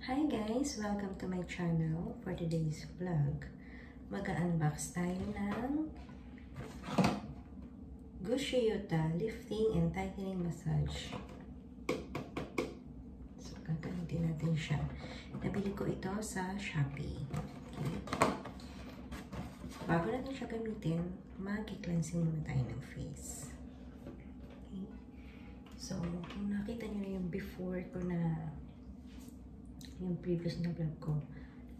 Hi guys! Welcome to my channel. For today's vlog, mag-unbox tayo ng Gucci Yuta Lifting and Tightening Massage. So, gagamitin natin siya. Nabili ko ito sa Shopee. Okay. Bago natin siya gamitin, mag-cleansing muna tayo ng face. Okay. So, kung nakita nyo na yung before ko na yung previous na vlog ko,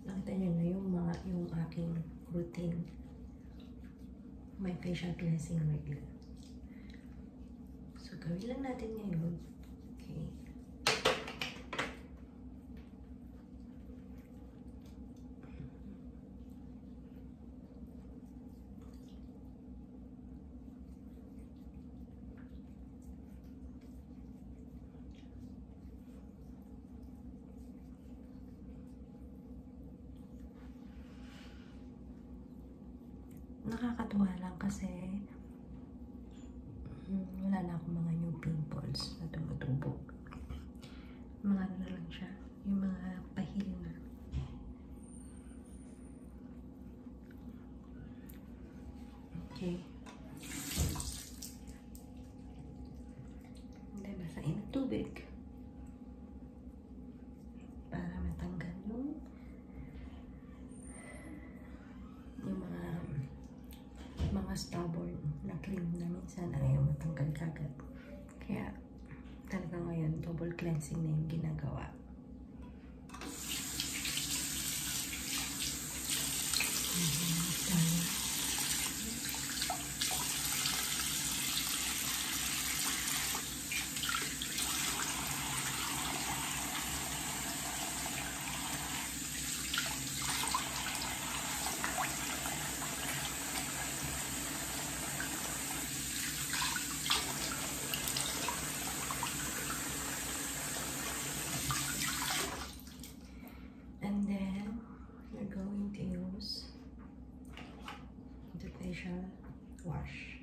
nakita nyo na yung aking routine. May facial cleansing regular. So, gawin lang natin ngayon. Okay. Nakakatuwa lang kasi wala na akong mga new pimples na tumutubo. Mga ano na lang siya, yung mga pahil na. Okay. Hindi, basahin ng tubig para matanggal yung mga stubborn na cream na minsan ayaw matanggal kagad. Kaya talaga ngayon double cleansing na yung ginagawa. And then we're going to use the facial wash.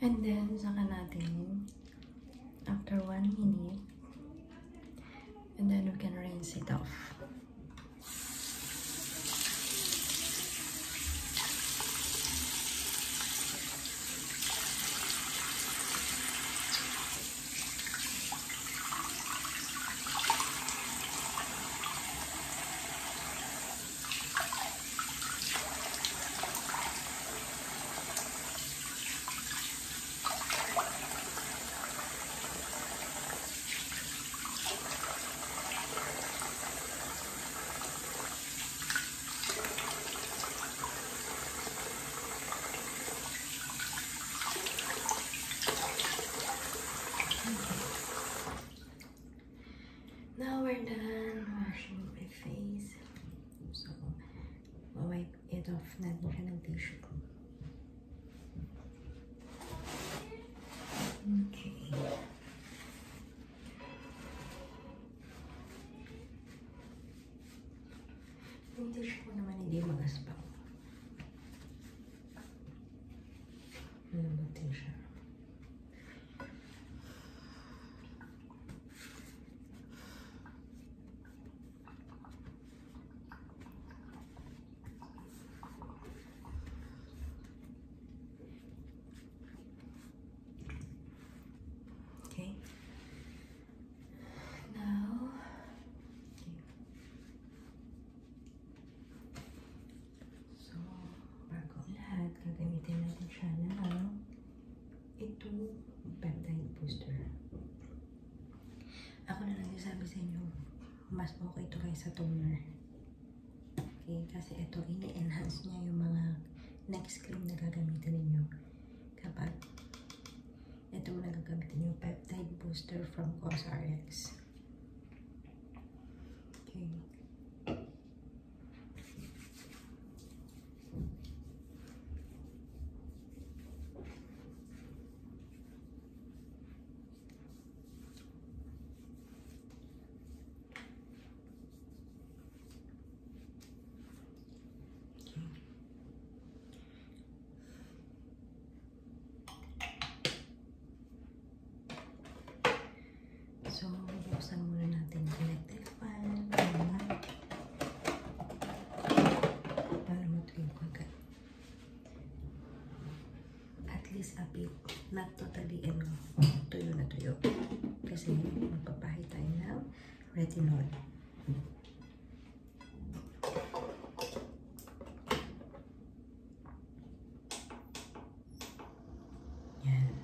And then, saka natin after 1 minute, and then we can rinse it off. Now we're done washing my face. So, wipe it off natin siya ng tissue. Okay. Yung tissue ko naman hindi magaspang. Malambutin siya. sabi sa inyo, mas okay ito kaysa toner. Okay, kasi ito, ini-enhance niya yung mga next cream na gagamitin ninyo. Kapag ito na gagamitin yung peptide booster from COSRX. Okay. So, buksan muna natin yung electric fan para matuyo agad. At least a bit, not totally tuyo na tuyo. Kasi magpapahid tayo ng retinol. Yan.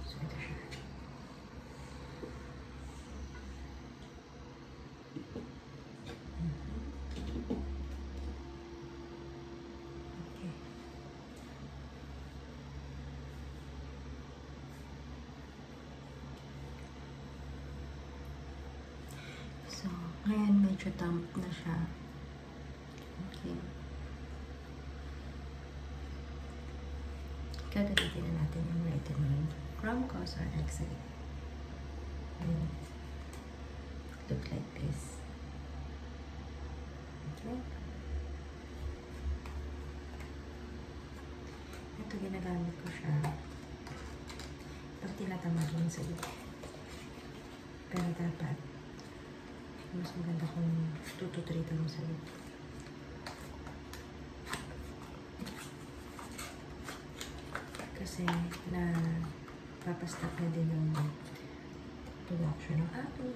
So, ito siya. Okay. So, ngayon medyo damp na siya. Okay. Gagamitin na natin yung retinol from COSRX. Look like this. Okay. Ito ginagamit ko siya pag tinatamad yung sa'yo. Pero dapat mas maganda kung 2 to 3 times sa loob. Kasi na papastop na din yung production ng acne.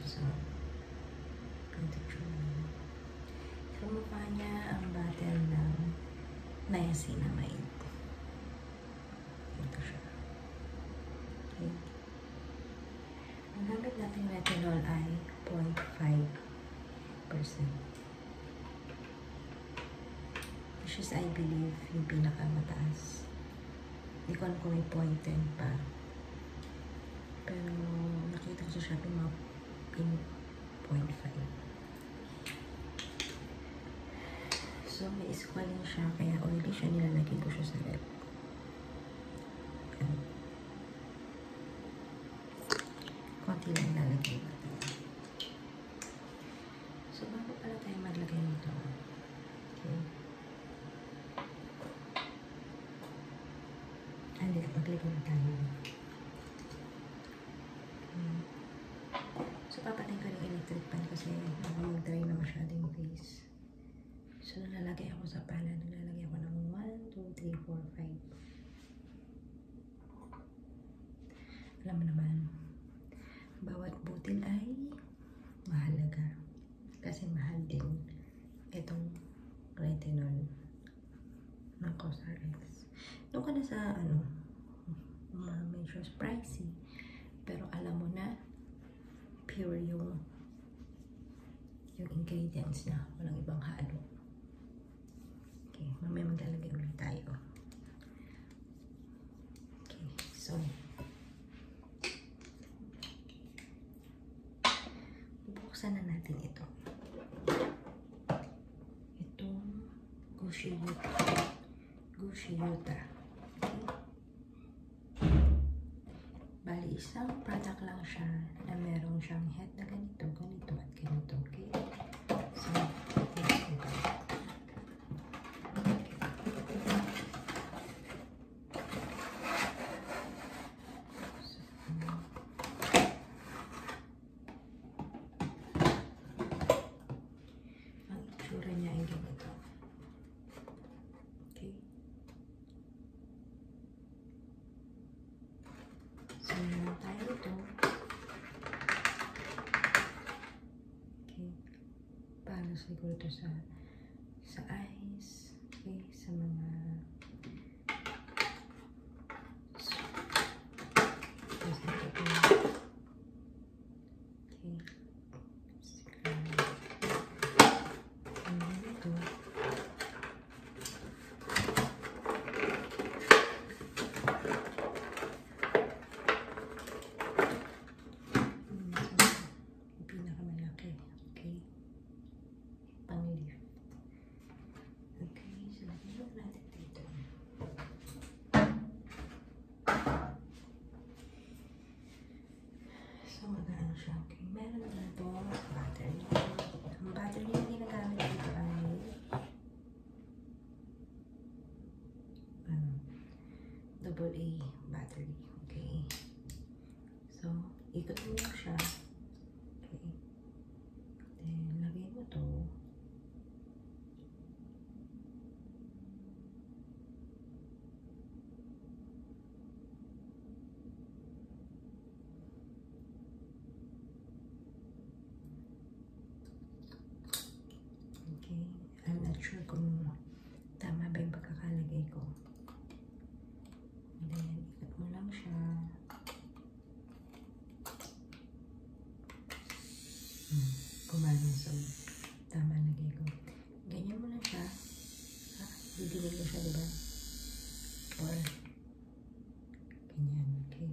So, ganito siya. Sa mukha niya ang bottle ng niacinamide. Ito siya. Okay. Ang gamit natin retinol ay 0.5%. Which is, I believe, yung pinakamataas. Hindi ko alam kung may 0.10 pa. Pero nakita ko sa Shopee mga 0.5. So, may squalene siya, kaya oily siya, nilalagay ko siya sa rep. Konti lang lalagay natin. So, bago pala tayo maglagay nito. Okay. Hindi, maglagay na tayo. Okay. So, papatayin ko ng electric pan kasi mag-dry na masyado yung face. So, nalalagay ako sa pala. Nalalagay ako ng 1, 2, 3, 4, 5. Alam mo naman, bawat butil ay mahalaga. Kasi mahal din itong retinol ng COSRX. Doon ka na sa, medyo pricey. Pero alam mo na, pure yung ingredients na. Walang ibang halo. Okay, mamaya maglalagay ulit tayo. Okay, so, buksan na natin ito. Itong Gucci Yuta. Gucci Yuta. Okay. Bali, isang product lang siya na meron siyang head na ganito, ganito at ganito. Okay? So, let's go. Ang itsura niya ay ganito. Okay? So, meron tayo ito. Okay. Paano siguro ito sa eyes. Okay? Sa mga tapos ito siya. Okay, meron dito battery. Ang battery na ginagamit dito ay AA battery. Okay. So, ikot mo lang siya. Okay. Then, lagay mo to. Okay. I'm not sure kung tama ba yung pagkakalagay ko. And then, ikot mo lang siya. Kumano. So, tama lagay ko. Ganyan mo lang siya. Didinig mo siya, diba? Or, ganyan. Okay.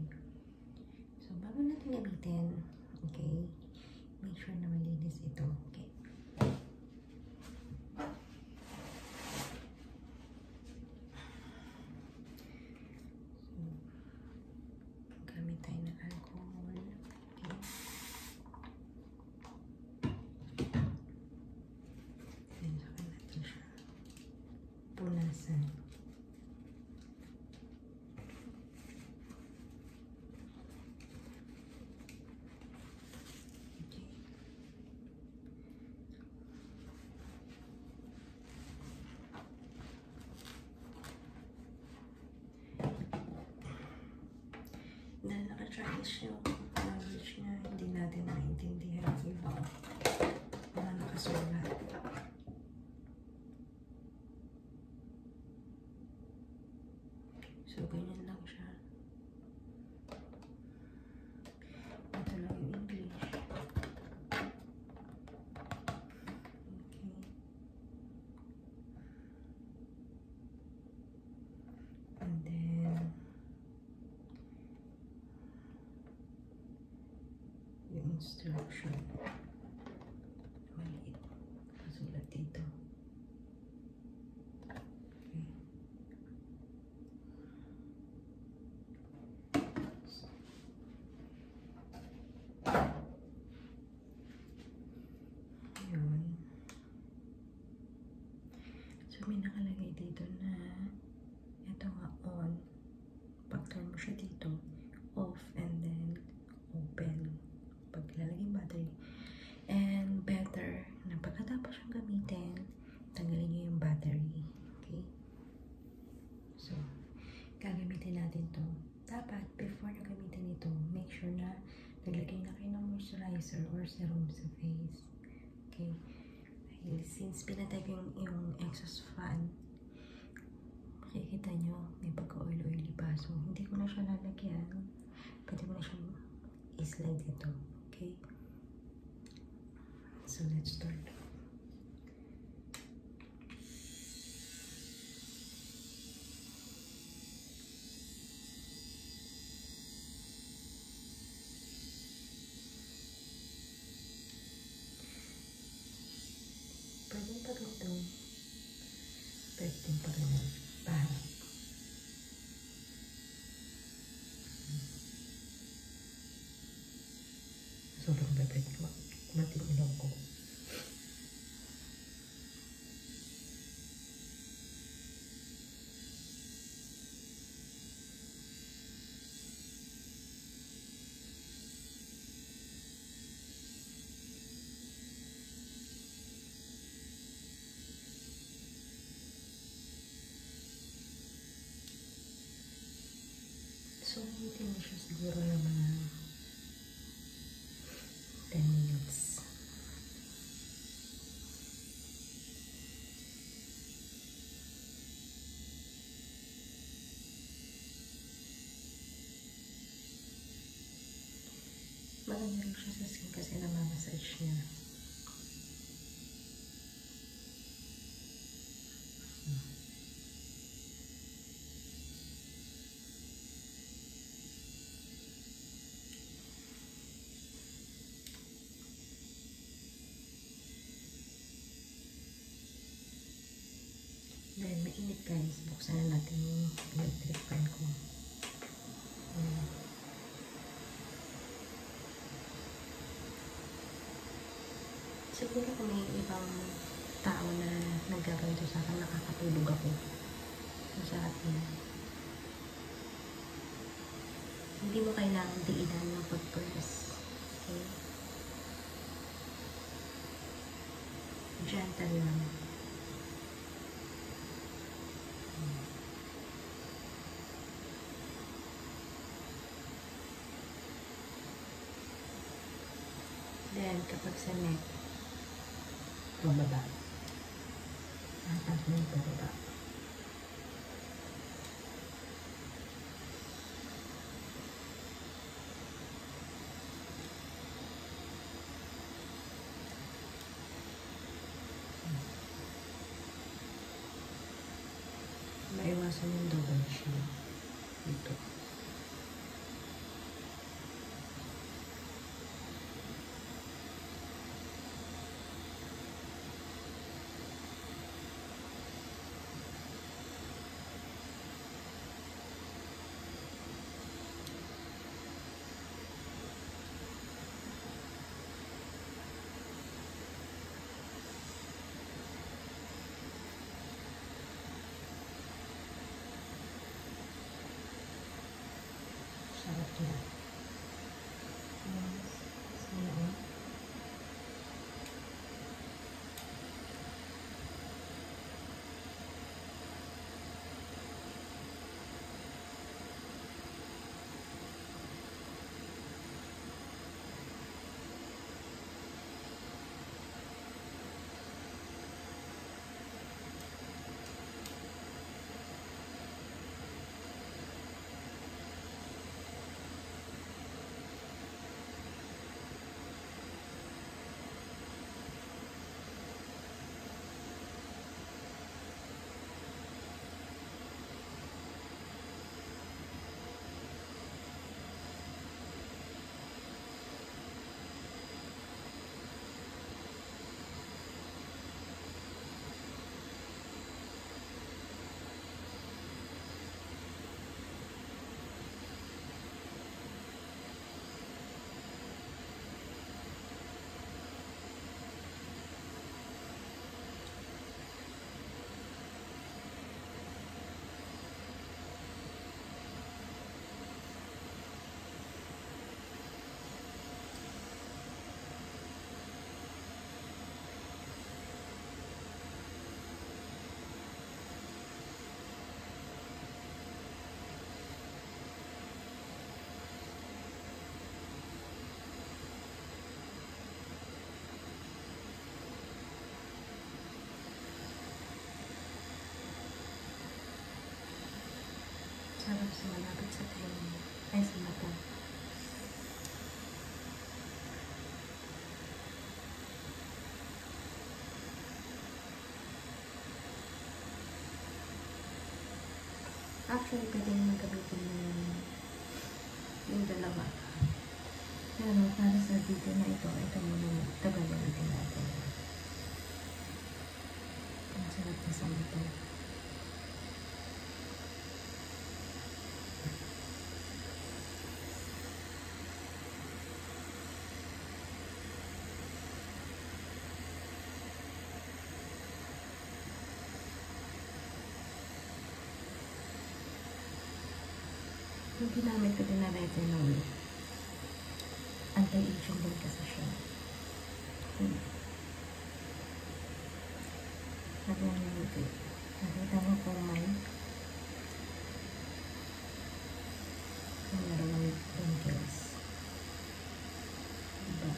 So, bago natin gamitin, okay, make sure na malinis ito. Okay. Gamit tayo ng alcohol. Okay. Then, saka natin siya punasan. Okay. Dahil naka-Chinese yung language niya, hindi natin maintindihan yung ibang mga nakasulat. So, ganyan lang siya. Ito lang yung English. Okay. And then, yung instruction. Maliit. Kasulat dito. Okay. Yun. So, may nakalagay dito na ito nga on. Pag-turn mo siya dito, off, and then open. Pag lalagay yung battery. And better na pagkatapos siyang gamitin, tanggalin nyo yung battery. Okay? So, gagamitin natin to. Dapat, before na gamitin ito, make sure na naglagay na kayo ng moisturizer or serum sa face. Okay? Since pinatay ko yung exhaust fan, makikita nyo, may pagka-oily pa. So, hindi ko na siya lalagyan. Pwede mo na siyang i-slide ito. Okay? So, let's start. Pwede pa ganito. Pwede pa rin ang parang. Sobrang bebek. Matinilaw ko. So, hindi mo siya siguro ng mga 10 minutes. Maganda rin siya sa skin kasi namamassage niya. Dahil mainit guys, buksan na natin yung electric fan ko. Siguro kung may ibang tao na nagkaganto sa akin, nakakatulog ako. Masarap yun. Hindi mo kailangan diinan ng pag-press. Okay? Gentle lang. Then, kapag sa neck, pababa. Atas mo yung pababa. Maiwasan yung double chin dito. Sarap yan. Sana. Sarap sa malapit sa tayo. Ay, sa mata. Actually, pwede naman gamitin mo yung dalawa. Pero para sa video na ito muna tagal-gamitin natin. Ang sarap na sa mata. Yung ginamit ko din na retinol, anti-aging din kasi siya. Lagyan mo ito. Nakita mo kung meron ng wrinkles. Diba?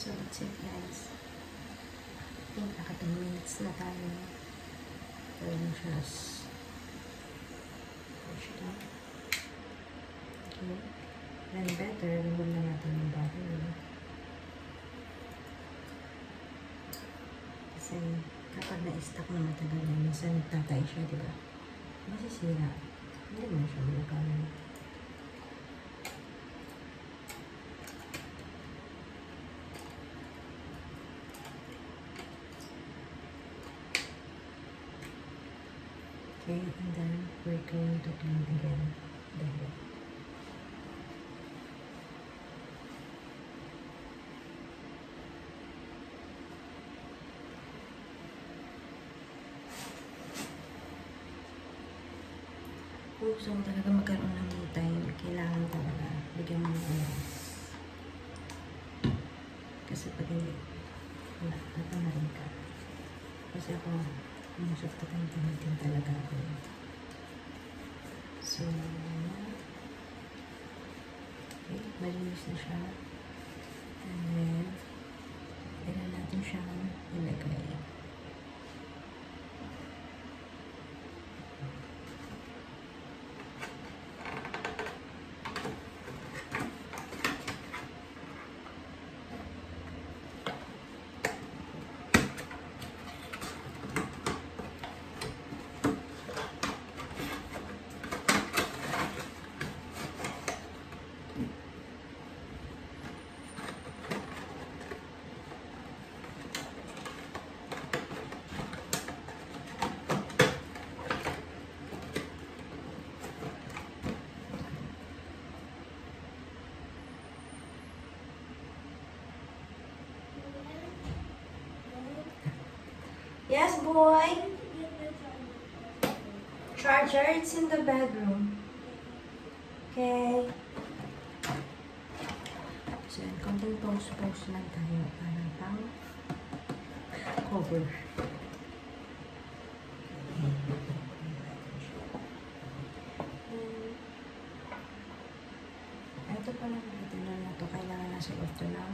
So, that's it guys. I think naka 10 minutes na tayo. Pero mo siya okay. Then better, remove na natin yung battery. Kasi kapag na-stuck na matagal na, minsan nagtatay siya, diba? Masisira. Hindi mo siya magagamit. Okay, and then we're going to clean again the hair. Kung gusto mo talaga magkaroon ng me time, kailangan talaga bigyan mo ng oras. Kasi pag hindi, wala, tatamarin ka. Kasi ako, most of the time, tinitin talaga ako. So, okay, malinis na siya. And then, kailangan natin siyang ilagay. Yes, boy. Charger, it's in the bedroom. Okay. So, yan, konting post lang tayo para pang cover. Ito pala, ito na ito. Kailangan nasa loob ito ng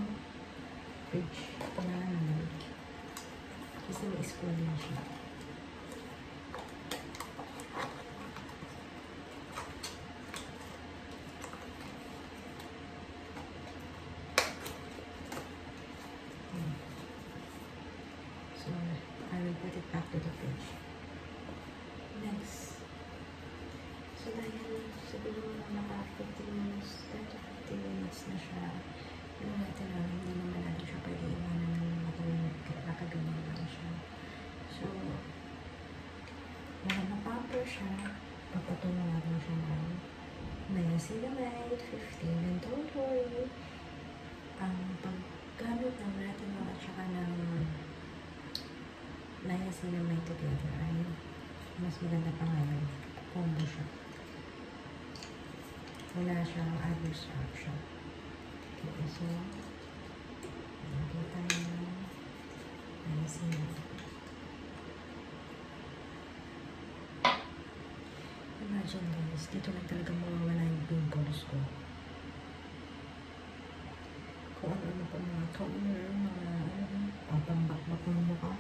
fridge. Kailangan naman. Kasi may spoon na siya. So, I will put it back to the fridge. Next. So, dahil siguro naka 15 minutes, 10 to 15 minutes na siya. Yung natin lang, hindi naman natin siya pwede iwanan ng nakaganon lang siya. So, nakapamper siya, papatungan natin siya ng niacinamide 15. And don't worry, ang paggamit ng retinol at saka ng niacinamide together ay mas maganda pa ngayon. Combo siya. Wala siyang adverse reaction. Okay, so, nakita niyo niacinamide. Imagine guys, dito lang talaga mawawala yung pimples ko. Kung ano pa mga toner, mga pambakbak ng mukha.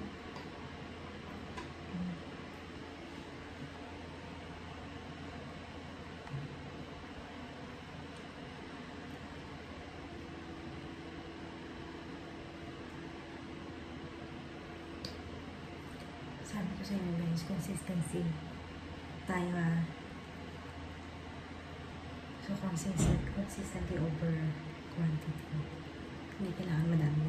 Sabi ko sa inyo guys, consistency. Tayo so consistently over quantity. Hindi kailangan madami.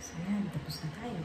So yan, tapos na tayo.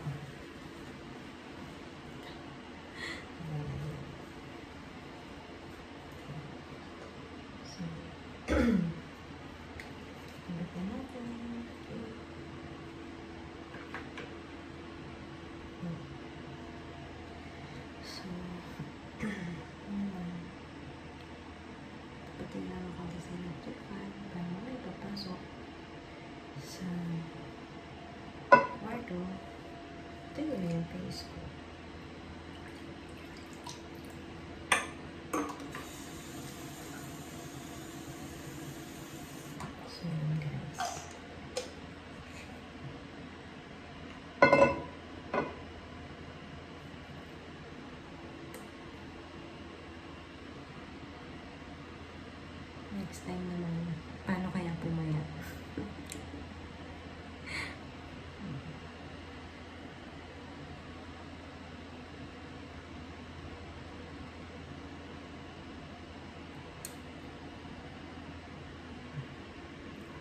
next time naman, paano kaya pumayat?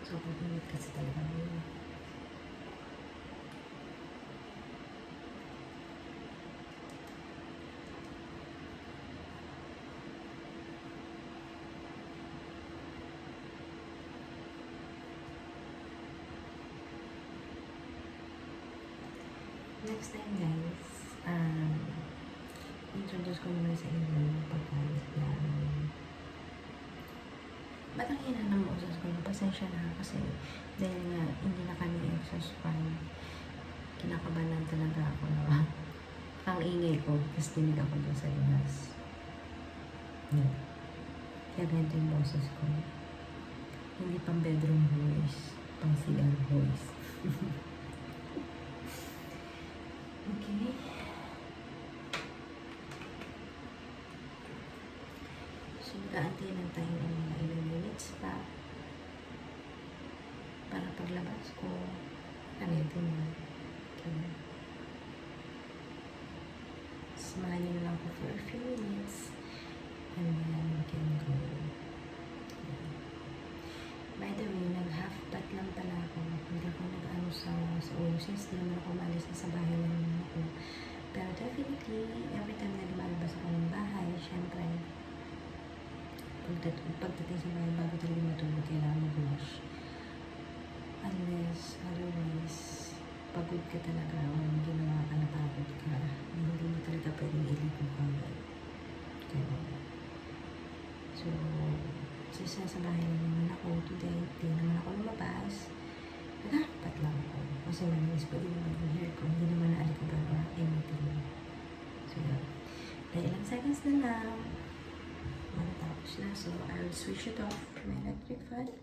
So, pag-init kasi talaga ngayon. Next time guys, introduce ko naman sa inyo yung pagkalit na ba't ang hina ng boses ko? Pasensya na kasi dahil nga hindi na kami exhaust fan. Kinakabahan talaga ako na ang ingay ko, tapos dinig ako doon sa labas. Yeah. Kaya ganito yung boses ko. Hindi pang bedroom voice, pang CR voice. Okay. So, mag-aantay lang tayo ng mga ilang minutes pa para paglabas ko, ito na. Okay. Samahan nyo na lang ako for a few minutes and then we can go. By the way, nag-half bat lang pala ako. Hindi ako nag-ano sa ulo since di naman ako umalis na sa bahay lang ako. Pero definitely, every time na lumalabas ako ng bahay, syempre, pagdating sa bahay, bago talaga matulog, kailangan mag-wash. Unless, otherwise, pagod ka talaga o ginawa ka, napagod ka, hindi mo talaga pwedeng iligo ka. So, since nasa bahay na naman ako today, di naman ako lumabas, naghahapat lang ako. Kasi manis pwede naman yung hair ko, hindi naman naalikabal ba, anything. So, dahil ilang seconds na lang, matatapos na. So, I'll switch it off my electric fan.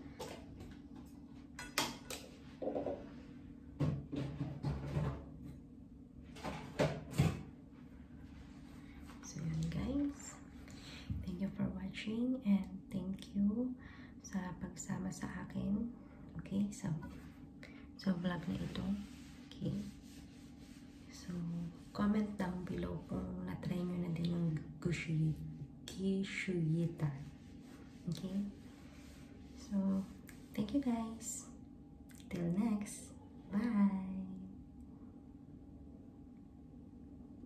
So, yan guys. Thank you for watching and thank you sa pagsama sa akin. Okay, so vlog na ito. Okay. So, comment down below kung na-try nyo na din yung Gishuyita. Okay? So, thank you guys. Till next. Bye!